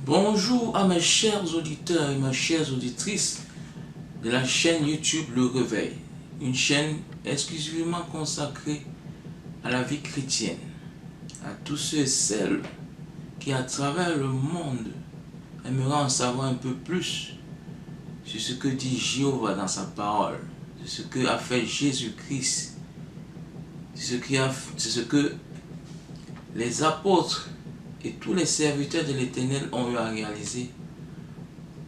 Bonjour à mes chers auditeurs et mes chères auditrices de la chaîne YouTube Le Réveil, une chaîne exclusivement consacrée à la vie chrétienne, à tous ceux et celles qui à travers le monde aimeraient en savoir un peu plus sur ce que dit Jéhovah dans sa parole, sur ce que a fait Jésus-Christ, sur ce que les apôtres et tous les serviteurs de l'Éternel ont eu à réaliser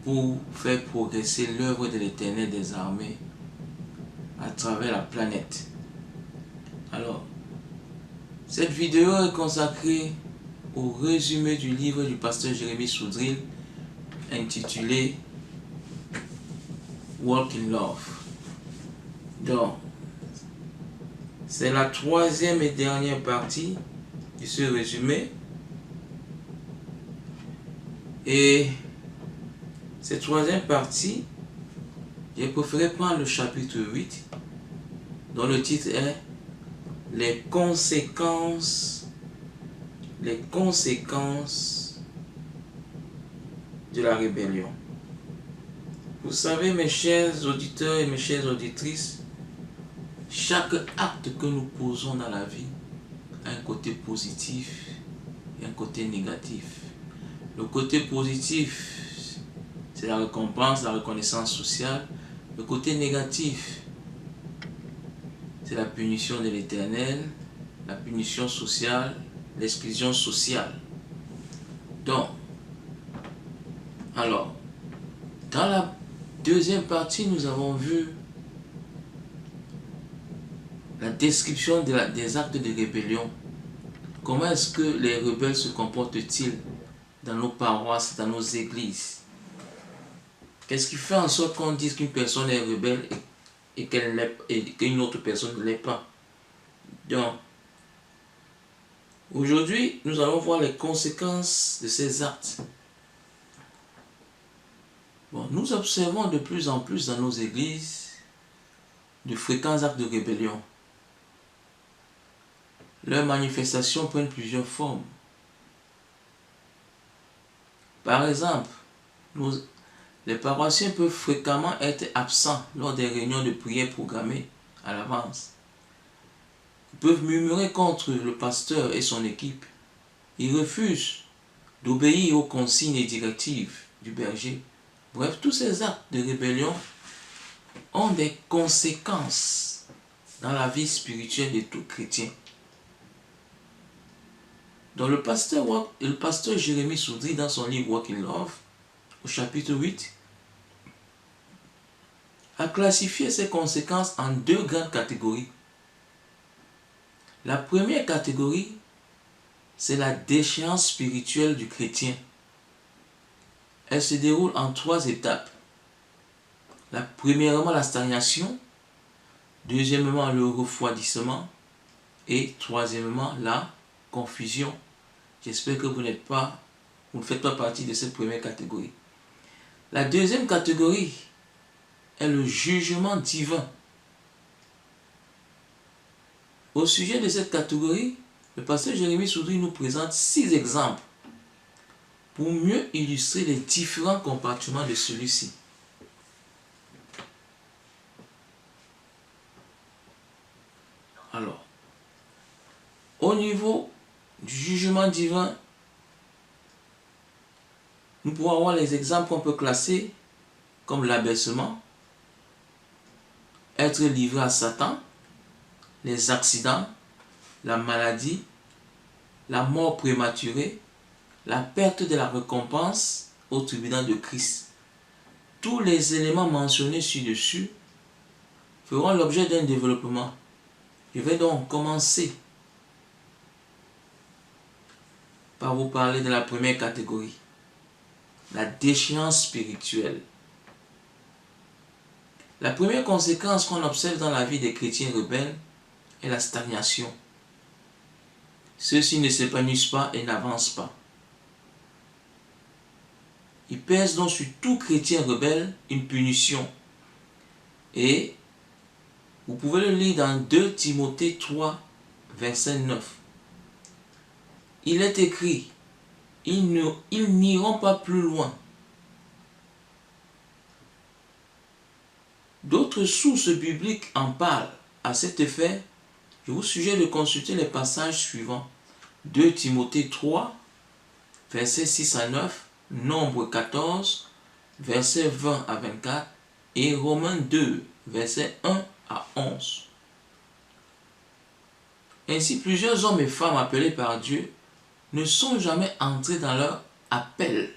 pour faire progresser l'œuvre de l'Éternel des armées à travers la planète. Alors, cette vidéo est consacrée au résumé du livre du pasteur Jérémie Soudril intitulé Walk in Love. Donc, c'est la troisième et dernière partie de ce résumé. Et cette troisième partie, j'ai préféré prendre le chapitre 8, dont le titre est Les conséquences de la rébellion. Vous savez, mes chers auditeurs et mes chères auditrices, chaque acte que nous posons dans la vie a un côté positif et un côté négatif. Le côté positif, c'est la récompense, la reconnaissance sociale. Le côté négatif, c'est la punition de l'Éternel, la punition sociale, l'exclusion sociale. Donc, alors, dans la deuxième partie, nous avons vu la description des actes de rébellion. Comment est-ce que les rebelles se comportent-ils dans nos paroisses, dans nos églises? Qu'est-ce qui fait en sorte qu'on dise qu'une personne est rebelle et qu'une autre personne ne l'est pas? Donc, aujourd'hui, nous allons voir les conséquences de ces actes. Bon, nous observons de plus en plus dans nos églises de fréquents actes de rébellion. Leurs manifestations prennent plusieurs formes. Par exemple, les paroissiens peuvent fréquemment être absents lors des réunions de prière programmées à l'avance. Ils peuvent murmurer contre le pasteur et son équipe. Ils refusent d'obéir aux consignes et directives du berger. Bref, tous ces actes de rébellion ont des conséquences dans la vie spirituelle de tout chrétien. Donc le pasteur Jérémie Soudril, dans son livre Walk in Love, au chapitre 8, a classifié ces conséquences en deux grandes catégories. La première catégorie, c'est la déchéance spirituelle du chrétien. Elle se déroule en trois étapes. Premièrement, la stagnation. Deuxièmement, le refroidissement. Et troisièmement, la confusion. J'espère que vous ne faites pas partie de cette première catégorie. La deuxième catégorie est le jugement divin. Au sujet de cette catégorie, le pasteur Jérémie Soudril nous présente 6 exemples pour mieux illustrer les différents comportements de celui-ci. Alors, au niveau du jugement divin, nous pouvons avoir les exemples qu'on peut classer comme l'abaissement, être livré à Satan, les accidents, la maladie, la mort prématurée, la perte de la récompense au tribunal de Christ. Tous les éléments mentionnés ci-dessus feront l'objet d'un développement. Je vais donc commencer par vous parler de la première catégorie, la déchéance spirituelle. La première conséquence qu'on observe dans la vie des chrétiens rebelles est la stagnation. Ceux-ci ne s'épanouissent pas et n'avancent pas. Il pèse donc sur tout chrétien rebelle une punition. Et vous pouvez le lire dans 2 Timothée 3, verset 9. Il est écrit, ils n'iront pas plus loin. D'autres sources bibliques en parlent. À cet effet, je vous suggère de consulter les passages suivants. 2 Timothée 3, versets 6 à 9, Nombre 14, versets 20 à 24 et Romains 2, versets 1 à 11. Ainsi, plusieurs hommes et femmes appelés par Dieu ne sont jamais entrés dans leur appel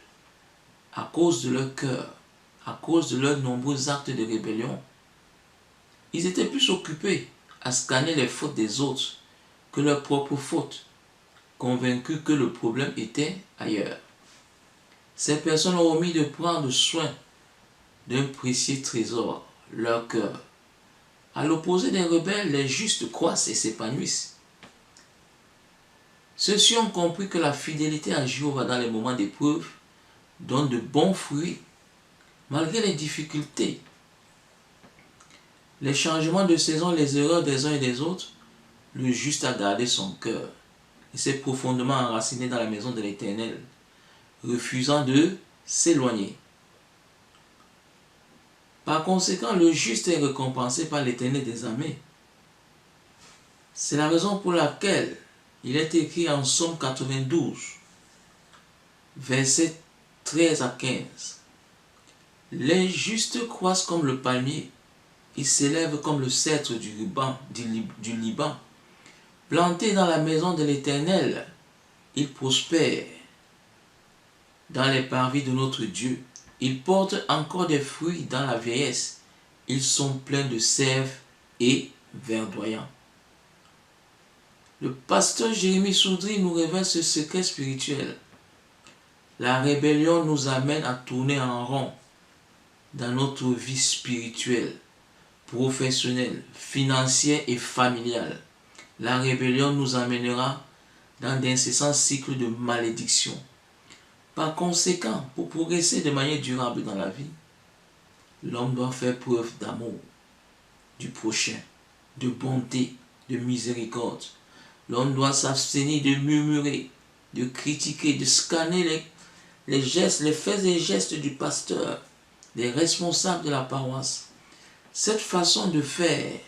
à cause de leur cœur, à cause de leurs nombreux actes de rébellion. Ils étaient plus occupés à scanner les fautes des autres que leurs propres fautes, convaincus que le problème était ailleurs. Ces personnes ont omis de prendre soin d'un précieux trésor, leur cœur. À l'opposé des rebelles, les justes croissent et s'épanouissent. Ceux-ci ont compris que la fidélité à Jéhovah dans les moments d'épreuve donne de bons fruits, malgré les difficultés, les changements de saison, les erreurs des uns et des autres. Le juste a gardé son cœur et s'est profondément enraciné dans la maison de l'Éternel, refusant de s'éloigner. Par conséquent, le juste est récompensé par l'Éternel des armées. C'est la raison pour laquelle il est écrit en Psaume 92, versets 13 à 15. Les justes croissent comme le palmier, ils s'élèvent comme le cèdre du Liban. Plantés dans la maison de l'Éternel, ils prospèrent dans les parvis de notre Dieu. Ils portent encore des fruits dans la vieillesse. Ils sont pleins de sève et verdoyants. Le pasteur Jérémie Soudry nous révèle ce secret spirituel. La rébellion nous amène à tourner en rond dans notre vie spirituelle, professionnelle, financière et familiale. La rébellion nous amènera dans d'incessants cycles de malédiction. Par conséquent, pour progresser de manière durable dans la vie, l'homme doit faire preuve d'amour du prochain, de bonté, de miséricorde. L'homme doit s'abstenir de murmurer, de critiquer, de scanner les gestes, les faits et gestes du pasteur, des responsables de la paroisse. Cette façon de faire,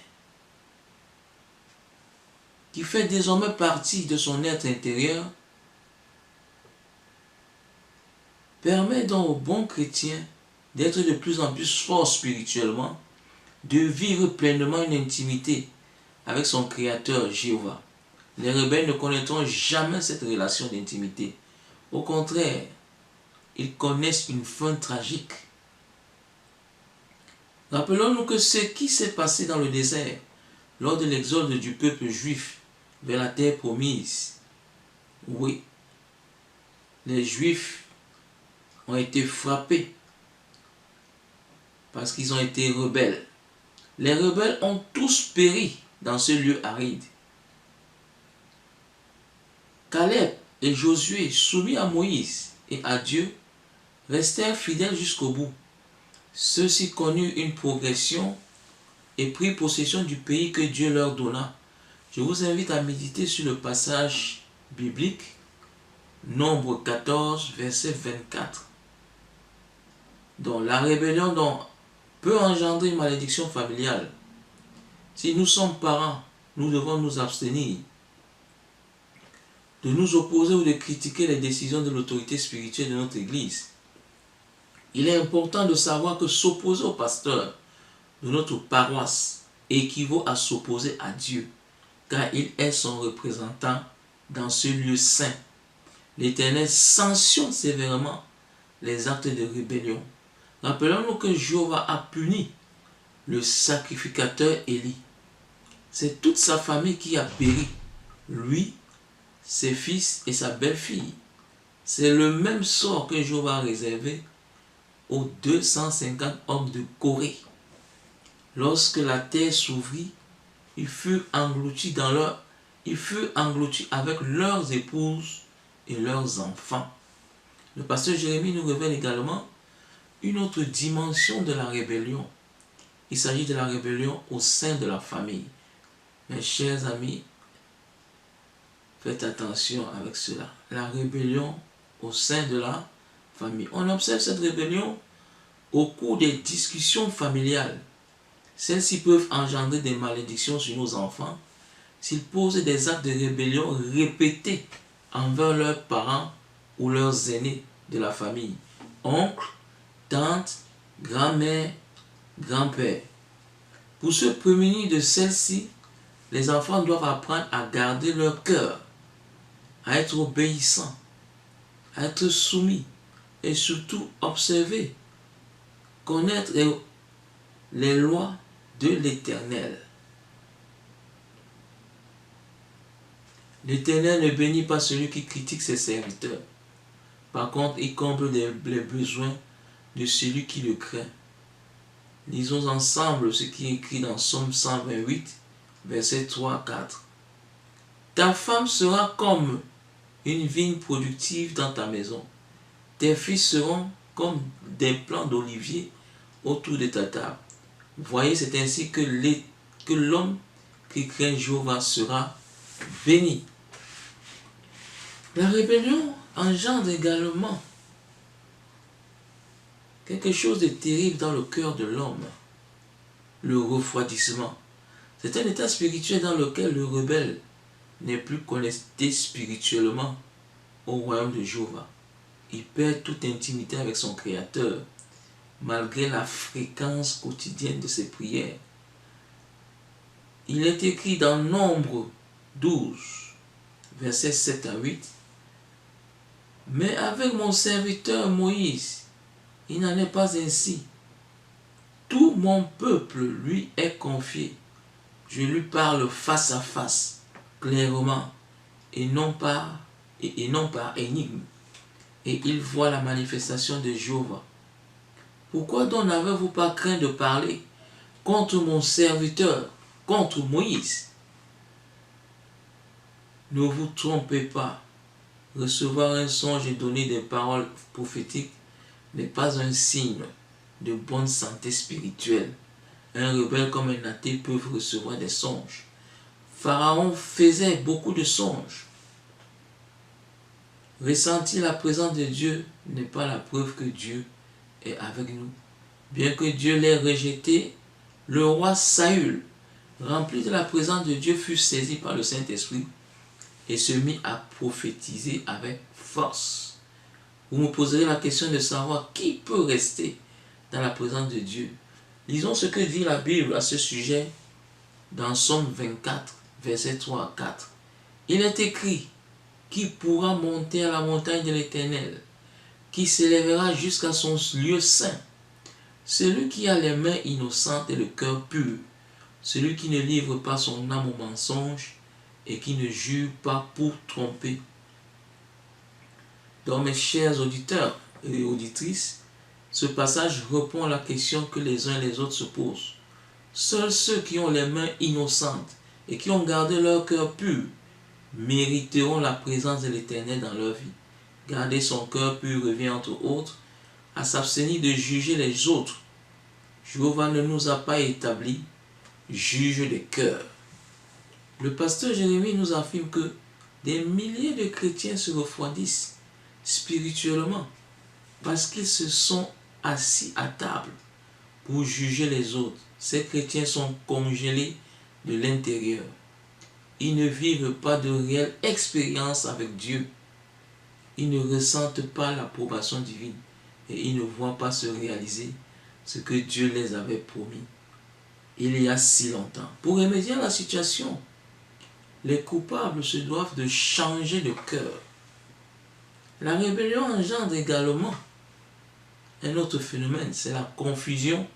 qui fait désormais partie de son être intérieur, permet donc au bon chrétien d'être de plus en plus fort spirituellement, de vivre pleinement une intimité avec son Créateur Jéhovah. Les rebelles ne connaîtront jamais cette relation d'intimité. Au contraire, ils connaissent une fin tragique. Rappelons-nous que ce qui s'est passé dans le désert lors de l'exode du peuple juif vers la terre promise. Oui, les Juifs ont été frappés parce qu'ils ont été rebelles. Les rebelles ont tous péri dans ce lieu aride. Caleb et Josué, soumis à Moïse et à Dieu, restèrent fidèles jusqu'au bout. Ceux-ci connurent une progression et prirent possession du pays que Dieu leur donna. Je vous invite à méditer sur le passage biblique, Nombre 14, verset 24. Donc, la rébellion peut engendrer une malédiction familiale. Si nous sommes parents, nous devons nous abstenir de nous opposer ou de critiquer les décisions de l'autorité spirituelle de notre Église. Il est important de savoir que s'opposer au pasteur de notre paroisse équivaut à s'opposer à Dieu, car il est son représentant dans ce lieu saint. L'Éternel sanctionne sévèrement les actes de rébellion. Rappelons-nous que Jéhovah a puni le sacrificateur Élie. C'est toute sa famille qui a péri, lui, ses fils et sa belle-fille. C'est le même sort que Jéhovah a réservé aux 250 hommes de Corée. Lorsque la terre s'ouvrit, ils furent engloutis avec leurs épouses et leurs enfants. Le pasteur Jérémie nous révèle également une autre dimension de la rébellion. Il s'agit de la rébellion au sein de la famille. Mes chers amis, faites attention avec cela. La rébellion au sein de la famille. On observe cette rébellion au cours des discussions familiales. Celles-ci peuvent engendrer des malédictions sur nos enfants s'ils posent des actes de rébellion répétés envers leurs parents ou leurs aînés de la famille, oncles, tantes, grand-mère, grand-père. Pour se prémunir de celles-ci, les enfants doivent apprendre à garder leur cœur, à être obéissants, à être soumis et surtout observer, connaître les lois de l'Éternel. L'Éternel ne bénit pas celui qui critique ses serviteurs. Par contre, il comble les besoins de celui qui le craint. Lisons ensemble ce qui est écrit dans Psaume 128, versets 3 à 4. Ta femme sera comme une vigne productive dans ta maison. Tes fils seront comme des plants d'olivier autour de ta table. Voyez, c'est ainsi que l'homme qui craint Jéhovah sera béni. La rébellion engendre également quelque chose de terrible dans le cœur de l'homme, le refroidissement. C'est un état spirituel dans lequel le rebelle n'est plus connecté spirituellement au royaume de Jéhovah. Il perd toute intimité avec son Créateur, malgré la fréquence quotidienne de ses prières. Il est écrit dans Nombre 12, versets 7 à 8, « Mais avec mon serviteur Moïse, il n'en est pas ainsi. Tout mon peuple lui est confié. Je lui parle face à face, clairement, et non par énigme. Et il voit la manifestation de Jéhovah. Pourquoi donc n'avez-vous pas craint de parler contre mon serviteur, contre Moïse? Ne vous trompez pas. Recevoir un songe et donner des paroles prophétiques n'est pas un signe de bonne santé spirituelle. Un rebelle comme un athée peut recevoir des songes. Pharaon faisait beaucoup de songes. Ressentir la présence de Dieu n'est pas la preuve que Dieu est avec nous. Bien que Dieu l'ait rejeté, le roi Saül, rempli de la présence de Dieu, fut saisi par le Saint-Esprit et se mit à prophétiser avec force. Vous me poserez la question de savoir qui peut rester dans la présence de Dieu. Lisons ce que dit la Bible à ce sujet dans Psaume 24, versets 3 à 4. Il est écrit: qui pourra monter à la montagne de l'Éternel, qui s'élèvera jusqu'à son lieu saint? Celui qui a les mains innocentes et le cœur pur, celui qui ne livre pas son âme au mensonge et qui ne jure pas pour tromper. Donc mes chers auditeurs et auditrices, ce passage répond à la question que les uns et les autres se posent. Seuls ceux qui ont les mains innocentes et qui ont gardé leur cœur pur mériteront la présence de l'Éternel dans leur vie. Garder son cœur pur revient entre autres à s'abstenir de juger les autres. Jéhovah ne nous a pas établis juges des cœurs. Le pasteur Jérémie nous affirme que des milliers de chrétiens se refroidissent spirituellement parce qu'ils se sont assis à table pour juger les autres. Ces chrétiens sont congelés de l'intérieur. Ils ne vivent pas de réelle expérience avec Dieu. Ils ne ressentent pas l'approbation divine et ils ne voient pas se réaliser ce que Dieu les avait promis il y a si longtemps. Pour remédier à la situation, les coupables se doivent de changer de cœur. La rébellion engendre également un autre phénomène, c'est la confusion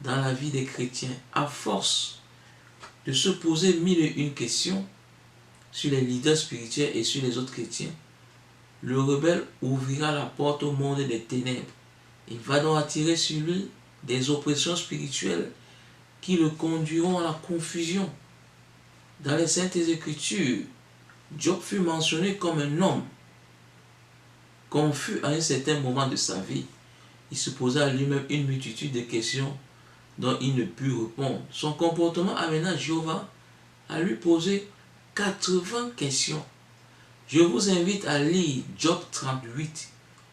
dans la vie des chrétiens. À force de se poser mille et une questions sur les leaders spirituels et sur les autres chrétiens, le rebelle ouvrira la porte au monde des ténèbres. Il va donc attirer sur lui des oppressions spirituelles qui le conduiront à la confusion. Dans les Saintes Écritures, Job fut mentionné comme un homme confus à un certain moment de sa vie. Il se posa à lui-même une multitude de questions dont il ne put répondre. Son comportement amena Jéhovah à lui poser 80 questions. Je vous invite à lire Job 38,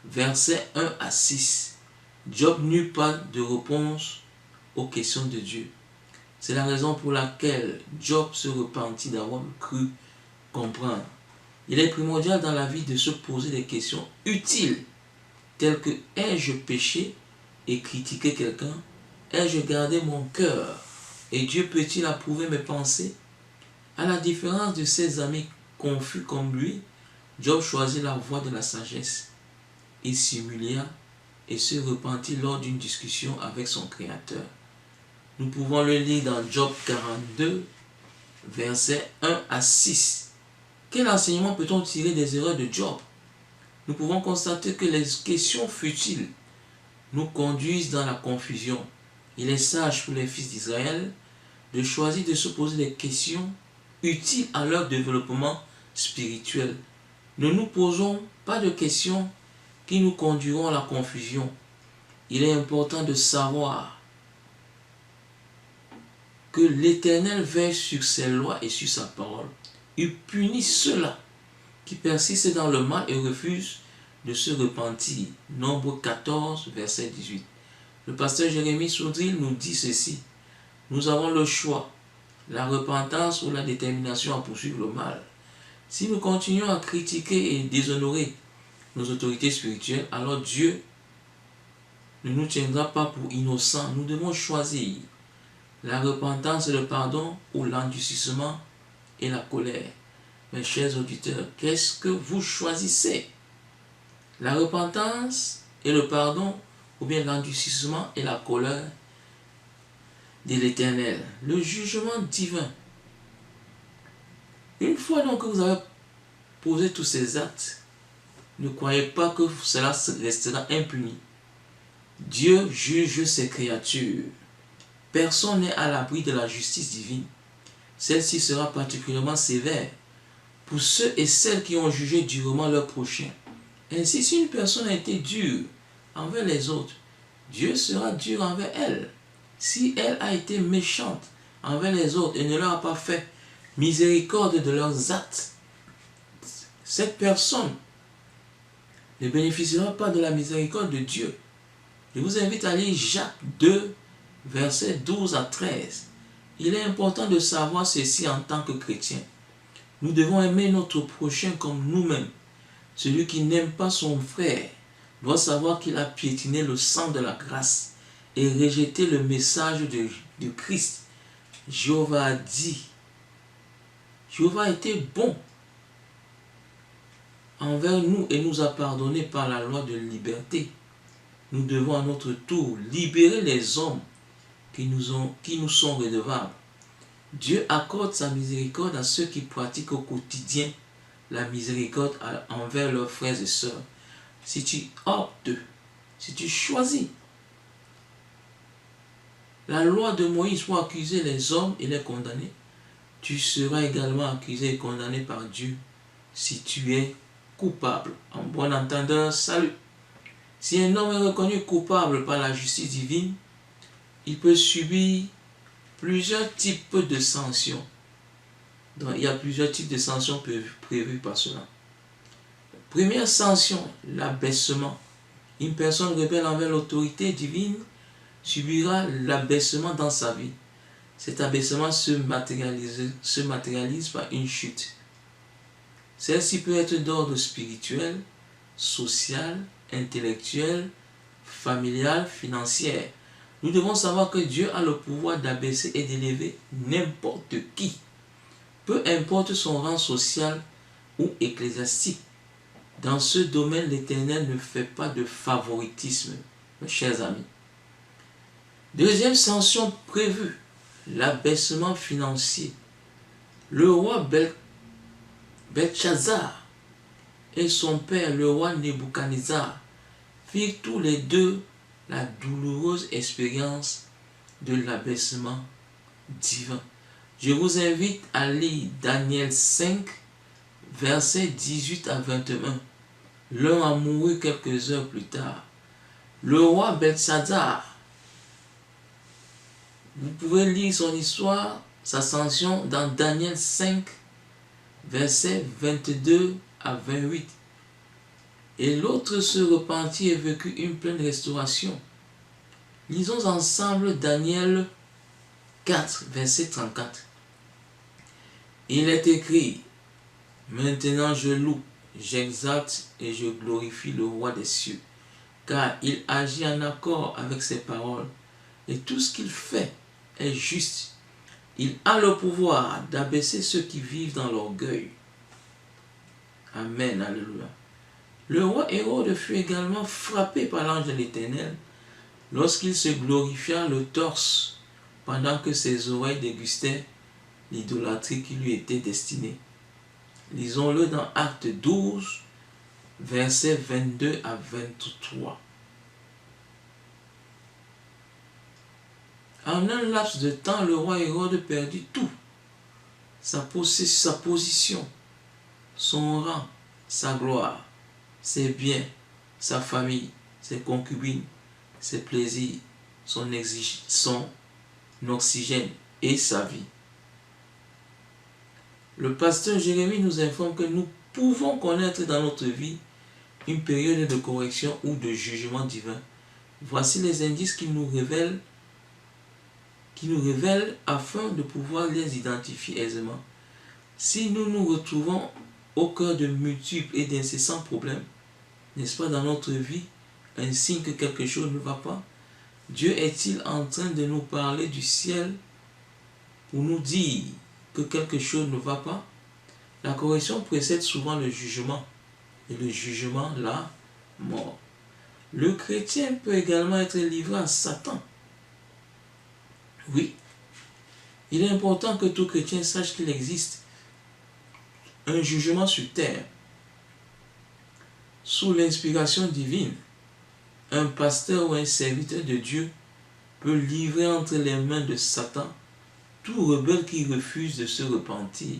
versets 1 à 6. Job n'eut pas de réponse aux questions de Dieu. C'est la raison pour laquelle Job se repentit d'avoir cru comprendre. Il est primordial dans la vie de se poser des questions utiles, telles que ai-je péché et critiqué quelqu'un? Ai-je gardé mon cœur et Dieu peut-il approuver mes pensées? À la différence de ses amis confus comme lui, Job choisit la voie de la sagesse. Il s'humilia et se repentit lors d'une discussion avec son Créateur. Nous pouvons le lire dans Job 42, versets 1 à 6. Quel enseignement peut-on tirer des erreurs de Job? Nous pouvons constater que les questions futiles nous conduisent dans la confusion. Il est sage pour les fils d'Israël de choisir de se poser des questions utiles à leur développement spirituel. Ne nous posons pas de questions qui nous conduiront à la confusion. Il est important de savoir que l'Éternel veille sur ses lois et sur sa parole. Il punit ceux-là qui persistent dans le mal et refusent de se repentir. Nombre 14, verset 18. Le pasteur Jérémie Soudril nous dit ceci. Nous avons le choix, la repentance ou la détermination à poursuivre le mal. Si nous continuons à critiquer et déshonorer nos autorités spirituelles, alors Dieu ne nous tiendra pas pour innocents. Nous devons choisir la repentance et le pardon ou l'endurcissement et la colère. Mes chers auditeurs, qu'est-ce que vous choisissez? La repentance et le pardon ou bien l'endurcissement et la colère de l'Éternel, le jugement divin. Une fois donc que vous avez posé tous ces actes, ne croyez pas que cela restera impuni. Dieu juge ses créatures. Personne n'est à l'abri de la justice divine. Celle-ci sera particulièrement sévère pour ceux et celles qui ont jugé durement leur prochain. Ainsi, si une personne a été dure envers les autres, Dieu sera dur envers elle. Si elle a été méchante envers les autres et ne leur a pas fait miséricorde de leurs actes, cette personne ne bénéficiera pas de la miséricorde de Dieu. Je vous invite à lire Jacques 2, versets 12 à 13. Il est important de savoir ceci en tant que chrétien. Nous devons aimer notre prochain comme nous-mêmes. Celui qui n'aime pas son frère doit savoir qu'il a piétiné le sang de la grâce et rejeté le message de Christ. Jéhovah a dit, Jéhovah a été bon envers nous et nous a pardonné par la loi de liberté. Nous devons à notre tour libérer les hommes qui nous sont redevables. Dieu accorde sa miséricorde à ceux qui pratiquent au quotidien la miséricorde envers leurs frères et sœurs. Si tu optes, si tu choisis la loi de Moïse pour accuser les hommes et les condamner, tu seras également accusé et condamné par Dieu si tu es coupable. En bon entendeur, salut. Si un homme est reconnu coupable par la justice divine, il peut subir plusieurs types de sanctions. Donc, il y a plusieurs types de sanctions prévues par cela. Première sanction, l'abaissement. Une personne rebelle envers l'autorité divine subira l'abaissement dans sa vie. Cet abaissement se matérialise par une chute. Celle-ci peut être d'ordre spirituel, social, intellectuel, familial, financière. Nous devons savoir que Dieu a le pouvoir d'abaisser et d'élever n'importe qui, peu importe son rang social ou ecclésiastique. Dans ce domaine, l'Éternel ne fait pas de favoritisme, mes chers amis. Deuxième sanction prévue, l'abaissement financier. Le roi Belshazzar et son père, le roi Nebuchadnezzar, firent tous les deux la douloureuse expérience de l'abaissement divin. Je vous invite à lire Daniel 5, versets 18 à 21. L'un a mouru quelques heures plus tard. Le roi Belshazzar, vous pouvez lire son histoire, sa sanction dans Daniel 5, versets 22 à 28. Et l'autre se repentit et vécut une pleine restauration. Lisons ensemble Daniel 4, verset 34. Il est écrit, maintenant je loue, j'exalte et je glorifie le roi des cieux, car il agit en accord avec ses paroles, et tout ce qu'il fait est juste. Il a le pouvoir d'abaisser ceux qui vivent dans l'orgueil. Amen, alléluia. Le roi Hérode fut également frappé par l'ange de l'Éternel lorsqu'il se glorifia le torse pendant que ses oreilles dégustaient l'idolâtrie qui lui était destinée. Lisons-le dans Actes 12, versets 22 à 23. En un laps de temps, le roi Hérode perdit tout. Sa position, son rang, sa gloire, ses biens, sa famille, ses concubines, ses plaisirs, son oxygène et sa vie. Le pasteur Jérémie nous informe que nous pouvons connaître dans notre vie une période de correction ou de jugement divin. Voici les indices qu'il nous révèle afin de pouvoir les identifier aisément. Si nous nous retrouvons au cœur de multiples et d'incessants problèmes, n'est-ce pas, dans notre vie, un signe que quelque chose ne va pas? Dieu est-il en train de nous parler du ciel pour nous dire que quelque chose ne va pas? La correction précède souvent le jugement, et le jugement, la mort. Le chrétien peut également être livré à Satan. Oui, il est important que tout chrétien sache qu'il existe un jugement sur terre. Sous l'inspiration divine, un pasteur ou un serviteur de Dieu peut livrer entre les mains de Satan tout rebelle qui refuse de se repentir.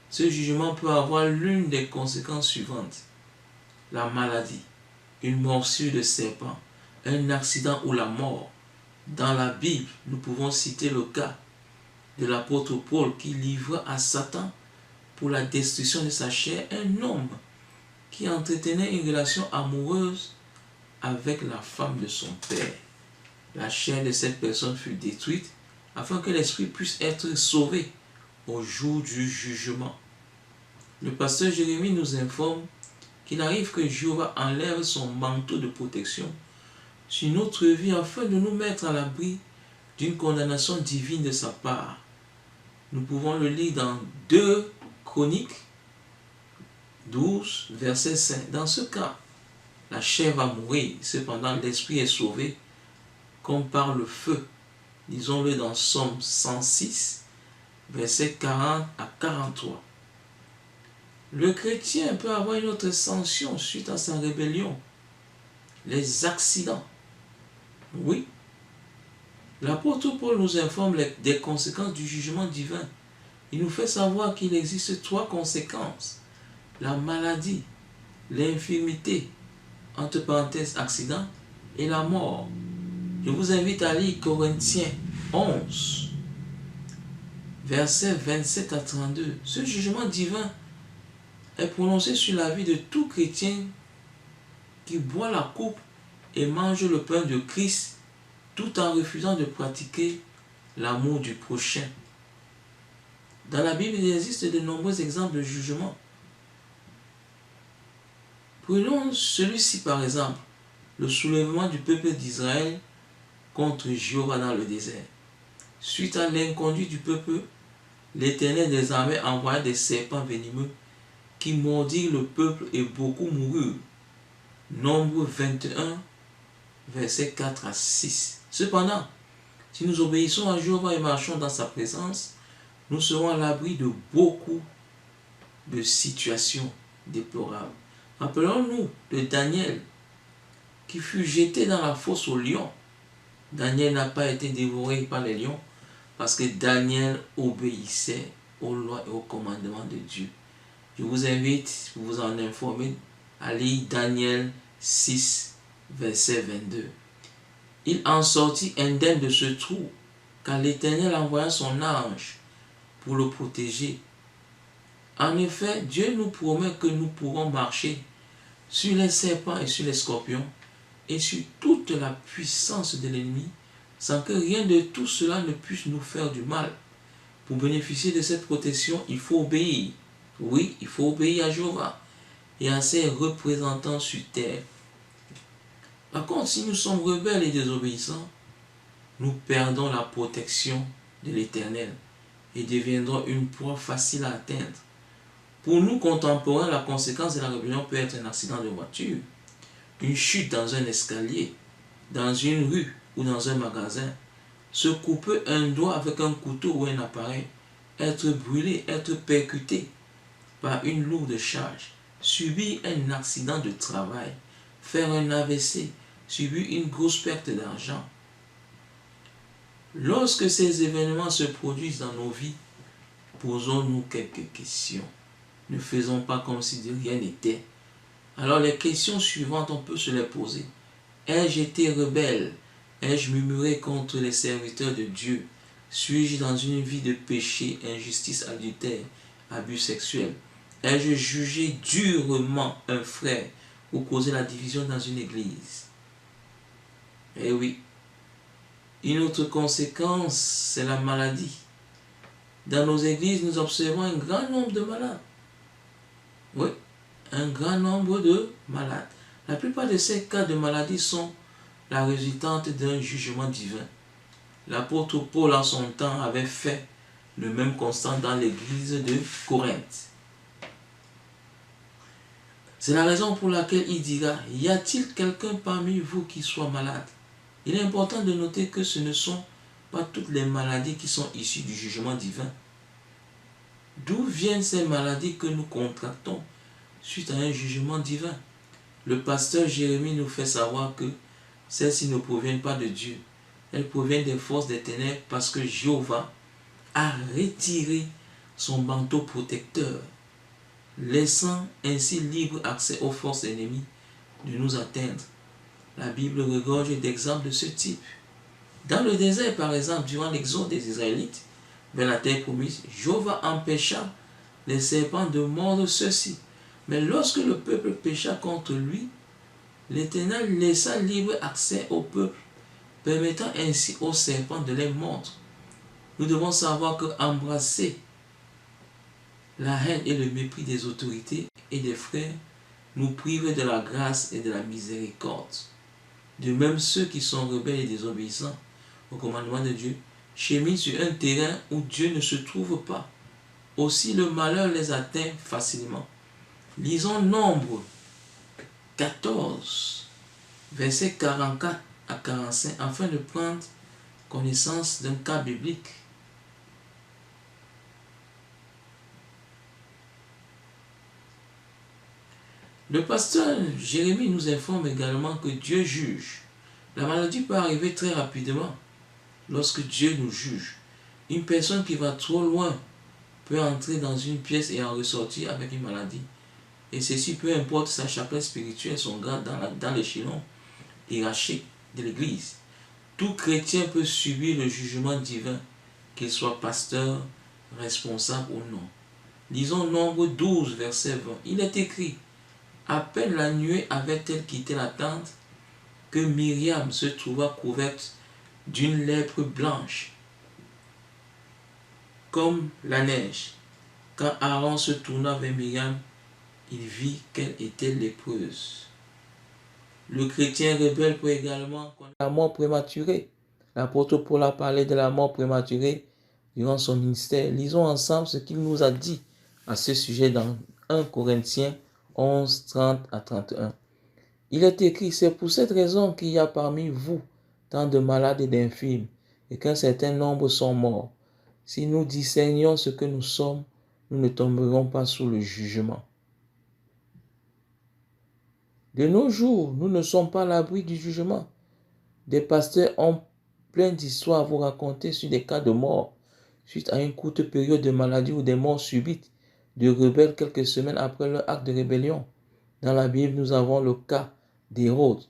Ce jugement peut avoir l'une des conséquences suivantes: la maladie, une morsure de serpent, un accident ou la mort. Dans la Bible, nous pouvons citer le cas de l'apôtre Paul qui livra à Satan pour la destruction de sa chair un homme qui entretenait une relation amoureuse avec la femme de son père. La chair de cette personne fut détruite afin que l'esprit puisse être sauvé au jour du jugement. Le pasteur Jérémie nous informe qu'il arrive que Jéhovah enlève son manteau de protection sur notre vie afin de nous mettre à l'abri d'une condamnation divine de sa part. Nous pouvons le lire dans 2 Chroniques 12, verset 5. Dans ce cas, la chair va mourir, cependant l'esprit est sauvé comme par le feu. Lisons-le dans Psaume 106, verset 40 à 43. Le chrétien peut avoir une autre sanction suite à sa rébellion: les accidents. Oui, l'apôtre Paul nous informe des conséquences du jugement divin. Il nous fait savoir qu'il existe 3 conséquences: la maladie, l'infirmité, entre parenthèses accident, et la mort. Je vous invite à lire Corinthiens 11, versets 27 à 32. Ce jugement divin est prononcé sur la vie de tout chrétien qui boit la coupe et mange le pain de Christ tout en refusant de pratiquer l'amour du prochain. Dans la Bible, il existe de nombreux exemples de jugement. Prenons celui-ci par exemple, le soulèvement du peuple d'Israël contre Jéhovah dans le désert. Suite à l'inconduite du peuple, l'Éternel des armées envoya des serpents venimeux qui mordirent le peuple et beaucoup moururent. Nombre 21, versets 4 à 6. Cependant, si nous obéissons à Jéhovah et marchons dans sa présence, nous serons à l'abri de beaucoup de situations déplorables. Rappelons-nous de Daniel qui fut jeté dans la fosse aux lions. Daniel n'a pas été dévoré par les lions parce que Daniel obéissait aux lois et aux commandements de Dieu. Je vous invite, pour vous en informer, à lire Daniel 6, verset 22. Il en sortit indemne de ce trou, car l'Éternel envoya son ange pour le protéger. En effet, Dieu nous promet que nous pourrons marcher sur les serpents et sur les scorpions et sur toute la puissance de l'ennemi sans que rien de tout cela ne puisse nous faire du mal. Pour bénéficier de cette protection, il faut obéir. Oui, il faut obéir à Jéhovah et à ses représentants sur terre. Par contre, si nous sommes rebelles et désobéissants, nous perdons la protection de l'Éternel et deviendrons une proie facile à atteindre. Pour nous contemporains, la conséquence de la rébellion peut être un accident de voiture, une chute dans un escalier, dans une rue ou dans un magasin, se couper un doigt avec un couteau ou un appareil, être brûlé, être percuté par une lourde charge, subir un accident de travail, faire un AVC, subir une grosse perte d'argent. Lorsque ces événements se produisent dans nos vies, posons-nous quelques questions. Ne faisons pas comme si de rien n'était. Alors les questions suivantes, on peut se les poser. Ai-je été rebelle? Ai-je murmuré contre les serviteurs de Dieu? Suis-je dans une vie de péché, injustice, adultère, abus sexuel? Ai-je jugé durement un frère ou causé la division dans une église? Eh oui. Une autre conséquence, c'est la maladie. Dans nos églises, nous observons un grand nombre de malades. Oui, un grand nombre de malades. La plupart de ces cas de maladie sont la résultante d'un jugement divin. L'apôtre Paul en son temps avait fait le même constat dans l'église de Corinthe. C'est la raison pour laquelle il dira, y a-t-il quelqu'un parmi vous qui soit malade? Il est important de noter que ce ne sont pas toutes les maladies qui sont issues du jugement divin. D'où viennent ces maladies que nous contractons suite à un jugement divin? Le pasteur Jérémie nous fait savoir que celles-ci ne proviennent pas de Dieu. Elles proviennent des forces des ténèbres parce que Jéhovah a retiré son manteau protecteur, laissant ainsi libre accès aux forces ennemies de nous atteindre. La Bible regorge d'exemples de ce type. Dans le désert, par exemple, durant l'exode des Israélites vers la terre promise, Jéhovah empêcha les serpents de mordre ceux-ci. Mais lorsque le peuple pécha contre lui, l'Éternel laissa libre accès au peuple, permettant ainsi aux serpents de les mordre. Nous devons savoir que embrasser la haine et le mépris des autorités et des frères nous prive de la grâce et de la miséricorde. De même, ceux qui sont rebelles et désobéissants au commandement de Dieu cheminent sur un terrain où Dieu ne se trouve pas. Aussi, le malheur les atteint facilement. Lisons Nombre 14, versets 44 à 45, afin de prendre connaissance d'un cas biblique. Le pasteur Jérémie nous informe également que Dieu juge. La maladie peut arriver très rapidement lorsque Dieu nous juge. Une personne qui va trop loin peut entrer dans une pièce et en ressortir avec une maladie. Et ceci, peu importe sa chapelle spirituelle, son grade dans l'échelon hiérarchique de l'Église. Tout chrétien peut subir le jugement divin, qu'il soit pasteur, responsable ou non. Lisons Nombre 12, verset 20. Il est écrit, « À peine la nuée avait-elle quitté la tente, que Myriam se trouva couverte d'une lèpre blanche, comme la neige. Quand Aaron se tourna vers Myriam, il vit qu'elle était lépreuse. » Le chrétien rebelle peut également connaître la mort prématurée. L'apôtre Paul a parlé de la mort prématurée durant son ministère. Lisons ensemble ce qu'il nous a dit à ce sujet dans 1 Corinthiens 11, 30 à 31. Il est écrit, c'est pour cette raison qu'il y a parmi vous tant de malades et d'infirmes, et qu'un certain nombre sont morts. Si nous discernions ce que nous sommes, nous ne tomberons pas sous le jugement. De nos jours, nous ne sommes pas à l'abri du jugement. Des pasteurs ont plein d'histoires à vous raconter sur des cas de mort, suite à une courte période de maladie ou des morts subites de rebelles quelques semaines après leur acte de rébellion. Dans la Bible, nous avons le cas d'Hérode,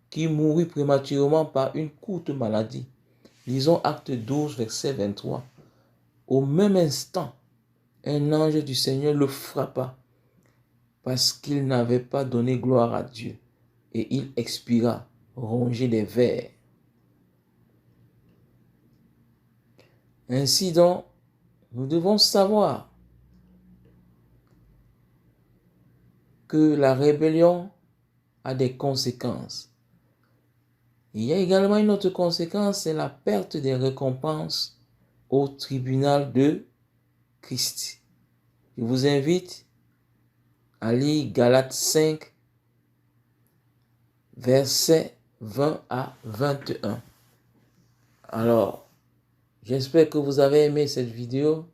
qui mourut prématurément par une courte maladie. Lisons Acte 12, verset 23. Au même instant, un ange du Seigneur le frappa parce qu'il n'avait pas donné gloire à Dieu. Et il expira, rongé des vers. Ainsi donc, nous devons savoir que la rébellion a des conséquences. Il y a également une autre conséquence, c'est la perte des récompenses au tribunal de Christ. Je vous invite à lire Galates 5, versets 20 à 21. Alors, j'espère que vous avez aimé cette vidéo.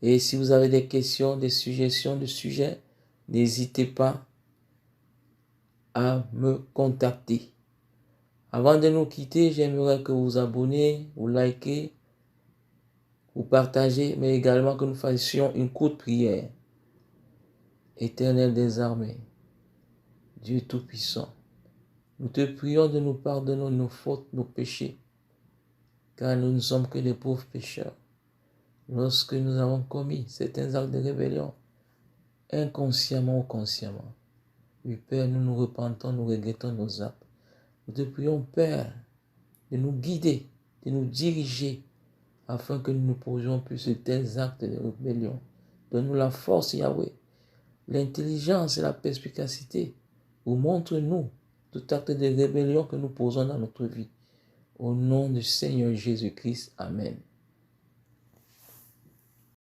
Et si vous avez des questions, des suggestions de sujets, n'hésitez pas à me contacter. Avant de nous quitter, j'aimerais que vous vous abonnez, vous likez, vous partagez, mais également que nous fassions une courte prière. Éternel des armées, Dieu Tout-Puissant, nous te prions de nous pardonner nos fautes, nos péchés, car nous ne sommes que des pauvres pécheurs. Lorsque nous avons commis certains actes de rébellion, inconsciemment ou consciemment, oui, Père, nous nous repentons, nous regrettons nos actes. Nous te prions, Père, de nous guider, de nous diriger, afin que nous ne posions plus de tels actes de rébellion. Donne-nous la force, Yahweh, l'intelligence et la perspicacité, ou montre-nous tout acte de rébellion que nous posons dans notre vie. Au nom du Seigneur Jésus-Christ, Amen.